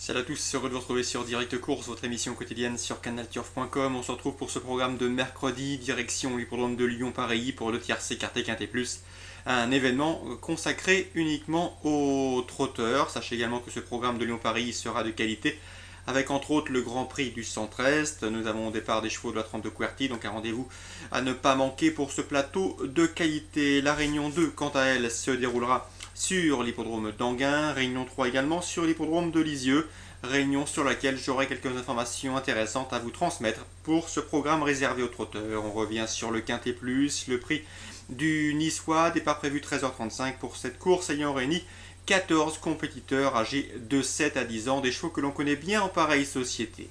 Salut à tous, heureux de vous retrouver sur Direct Course, votre émission quotidienne sur canalturf.com. On se retrouve pour ce programme de mercredi, direction l'hippodrome de Lyon-Paris pour le tiercé quarté quinté plus. Un événement consacré uniquement aux trotteurs. Sachez également que ce programme de Lyon-Paris sera de qualité, avec entre autres le Grand Prix du Centre-Est. Nous avons au départ des chevaux de la trempe de Querty, donc un rendez-vous à ne pas manquer pour ce plateau de qualité. La Réunion 2, quant à elle, se déroulera sur l'hippodrome d'Anguin, réunion 3 également sur l'hippodrome de Lisieux, réunion sur laquelle j'aurai quelques informations intéressantes à vous transmettre pour ce programme réservé aux trotteurs. On revient sur le Quintet Plus, le prix du Niçois, départ prévu 13h35 pour cette course ayant réuni 14 compétiteurs âgés de 7 à 10 ans, des chevaux que l'on connaît bien en pareille société.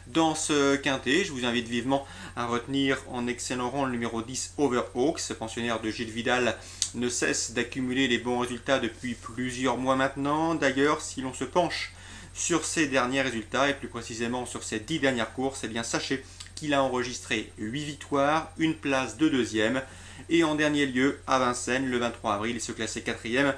Dans ce quintet, je vous invite vivement à retenir en excellent rang le numéro 10 Overhawk. Ce pensionnaire de Gilles Vidal ne cesse d'accumuler les bons résultats depuis plusieurs mois maintenant. D'ailleurs, si l'on se penche sur ses derniers résultats et plus précisément sur ses 10 dernières courses, eh bien sachez qu'il a enregistré 8 victoires, une place de deuxième et en dernier lieu à Vincennes le 23 avril, il se classait quatrième.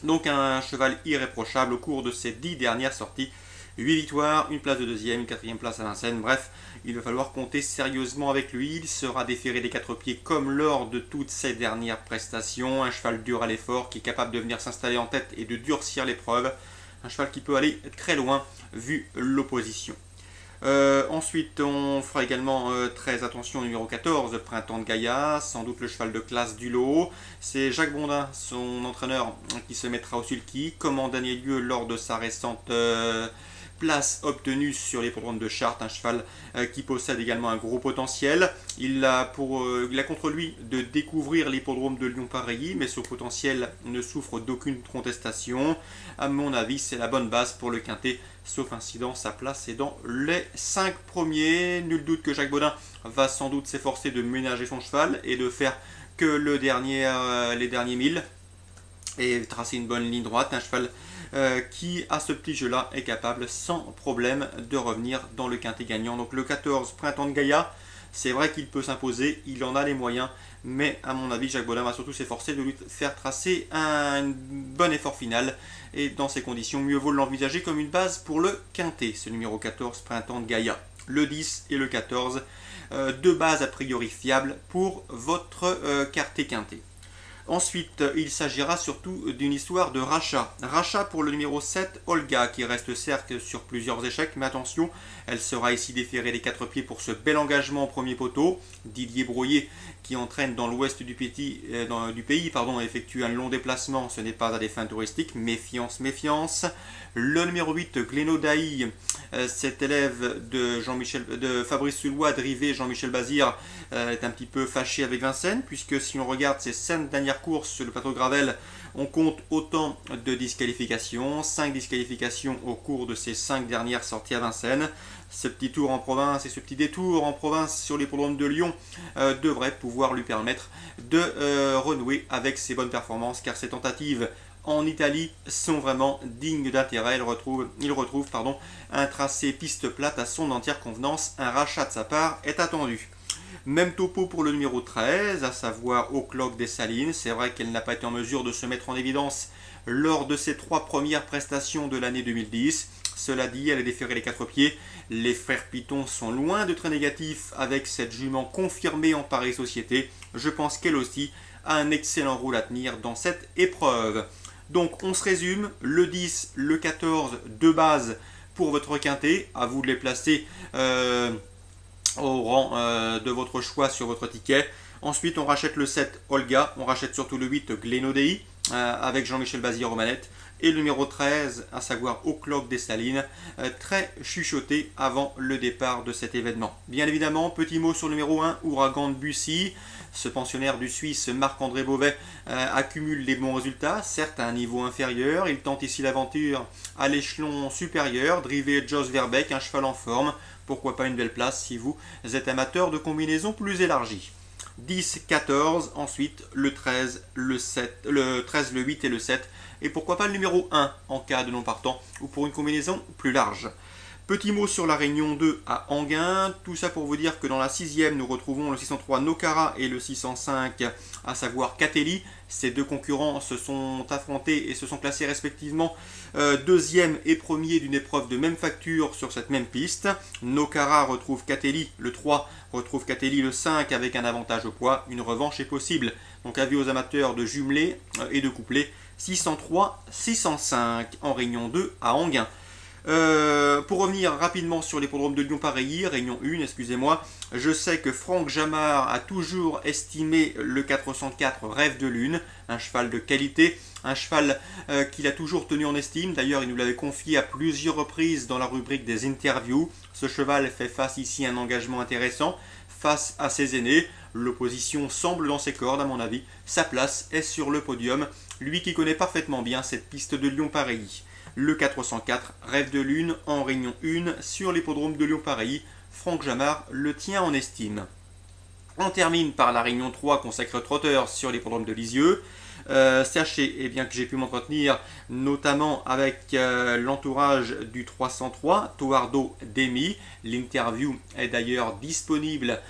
Donc un cheval irréprochable au cours de ses 10 dernières sorties. 8 victoires, une place de deuxième, une quatrième place à Vincennes. Bref, il va falloir compter sérieusement avec lui. Il sera déféré des 4 pieds comme lors de toutes ses dernières prestations. Un cheval dur à l'effort qui est capable de venir s'installer en tête et de durcir l'épreuve. Un cheval qui peut aller très loin vu l'opposition. Ensuite, on fera également très attention au numéro 14, Printemps de Gaïa, sans doute le cheval de classe du lot. C'est Jacques Bondin, son entraîneur, qui se mettra au sulky, comme en dernier lieu lors de sa récente place obtenue sur l'hippodrome de Chartres, un cheval qui possède également un gros potentiel. Il a contre lui de découvrir l'hippodrome de Lyon-Paris, mais ce potentiel ne souffre d'aucune contestation. À mon avis, c'est la bonne base pour le quintet, sauf incident, sa place est dans les 5 premiers. Nul doute que Jacques Baudin va sans doute s'efforcer de ménager son cheval et de faire que les derniers 1000 et tracer une bonne ligne droite. Un cheval qui, à ce petit jeu-là, est capable sans problème de revenir dans le quintet gagnant. Donc le 14, Printemps de Gaïa, c'est vrai qu'il peut s'imposer, il en a les moyens, mais à mon avis, Jacques Baudin va surtout s'efforcer de lui faire tracer un bon effort final. Et dans ces conditions, mieux vaut l'envisager comme une base pour le quintet, ce numéro 14, Printemps de Gaïa. Le 10 et le 14, deux bases a priori fiables pour votre quartet quintet. Ensuite, il s'agira surtout d'une histoire de rachat. Rachat pour le numéro 7, Olga, qui reste certes sur plusieurs échecs, mais attention, elle sera ici déférée des 4 pieds pour ce bel engagement au premier poteau. Didier Brouillet, qui entraîne dans l'ouest du pays, effectue un long déplacement, ce n'est pas à des fins touristiques, méfiance, méfiance. Le numéro 8, Gléno Dailly, cet élève de Fabrice Sullois, drivé Jean-Michel Bazir, est un petit peu fâché avec Vincennes, puisque si on regarde ses 5 dernières courses sur le plateau de Gravel, on compte autant de disqualifications, 5 disqualifications au cours de ces 5 dernières sorties à Vincennes. Ce petit tour en province et ce petit détour en province sur l'hippodrome de Lyon devrait pouvoir lui permettre de renouer avec ses bonnes performances, car ses tentatives en Italie sont vraiment dignes d'intérêt. Il retrouve un tracé piste plate à son entière convenance. Un rachat de sa part est attendu. Même topo pour le numéro 13, à savoir O'Clock des Salines. C'est vrai qu'elle n'a pas été en mesure de se mettre en évidence lors de ses 3 premières prestations de l'année 2010. Cela dit, elle est déférée les 4 pieds. Les frères Piton sont loin d'être négatifs avec cette jument confirmée en pareille société. Je pense qu'elle aussi a un excellent rôle à tenir dans cette épreuve. Donc on se résume, le 10, le 14, de base pour votre quintet. À vous de les placer au rang de votre choix sur votre ticket. Ensuite on rachète le 7 Olga, on rachète surtout le 8 Gléno Dailly avec Jean-Michel Bazir aux manettes. Et le numéro 13, à savoir O'Clock des Salines, très chuchoté avant le départ de cet événement. Bien évidemment, petit mot sur le numéro 1, Ouragan de Bussy. Ce pensionnaire du Suisse Marc-André Beauvais accumule les bons résultats, certes à un niveau inférieur. Il tente ici l'aventure à l'échelon supérieur, drivé Jos Verbeek, un cheval en forme. Pourquoi pas une belle place si vous êtes amateur de combinaisons plus élargies. 10, 14, ensuite le 13, le 8 et le 7. Et pourquoi pas le numéro 1 en cas de non partant ou pour une combinaison plus large. Petit mot sur la Réunion 2 à Enghien, tout ça pour vous dire que dans la 6e, nous retrouvons le 603 Nokara et le 605, à savoir Catelli. Ces deux concurrents se sont affrontés et se sont classés respectivement deuxième et premier d'une épreuve de même facture sur cette même piste. Nokara retrouve Catelli, le 3 retrouve Catelli le 5 avec un avantage au poids. Une revanche est possible. Donc avis aux amateurs de jumelés et de couplets, 603-605 en Réunion 2 à Enghien. Pour revenir rapidement sur l'hippodrome de Lyon-Pareilly, Réunion 1, excusez-moi, je sais que Franck Jamard a toujours estimé le 404 Rêve de Lune, un cheval de qualité, un cheval qu'il a toujours tenu en estime. D'ailleurs, il nous l'avait confié à plusieurs reprises dans la rubrique des interviews. Ce cheval fait face ici à un engagement intéressant face à ses aînés. L'opposition semble dans ses cordes à mon avis. Sa place est sur le podium. Lui qui connaît parfaitement bien cette piste de Lyon-Pareilly. Le 404 Rêve de Lune en Réunion 1 sur l'hippodrome de Lyon-Pareilly. Franck Jamard le tient en estime. On termine par la Réunion 3 consacrée aux trotteurs sur l'hippodrome de Lisieux. Sachez eh bien, que j'ai pu m'entretenir notamment avec l'entourage du 303, Toardo Demi. L'interview est d'ailleurs disponible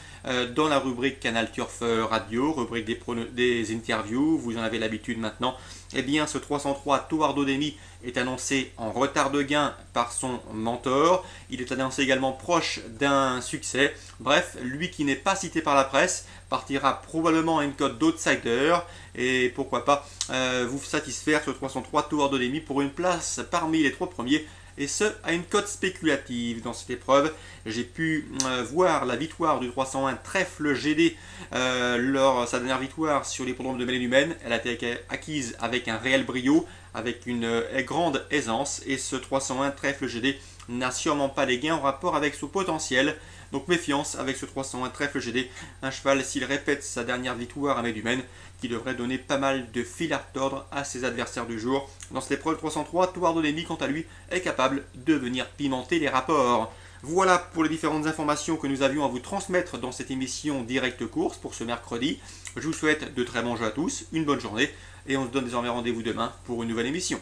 dans la rubrique Canal Turf Radio, rubrique des interviews, vous en avez l'habitude maintenant. Eh bien, ce 303 Toardo Demi est annoncé en retard de gain par son mentor. Il est annoncé également proche d'un succès. Bref, lui qui n'est pas cité par la presse partira probablement à une cote d'outsider. Et pourquoi pas vous satisfaire ce 303 Toardo Demi pour une place parmi les 3 premiers. Et ce, à une cote spéculative. Dans cette épreuve, j'ai pu voir la victoire du 301 Trèfle GD lors sa dernière victoire sur l'hippodrome de Mélénumène. Elle a été acquise avec un réel brio, avec une grande aisance. Et ce 301 Trèfle GD n'a sûrement pas les gains en rapport avec son potentiel. Donc méfiance avec ce 301 Trèfle GD, un cheval s'il répète sa dernière victoire à Médumène, qui devrait donner pas mal de fil à retordre à ses adversaires du jour. Dans cette épreuve 303, Toardo Demi, quant à lui, est capable de venir pimenter les rapports. Voilà pour les différentes informations que nous avions à vous transmettre dans cette émission Direct Course pour ce mercredi. Je vous souhaite de très bons jeux à tous, une bonne journée, et on se donne désormais rendez-vous demain pour une nouvelle émission.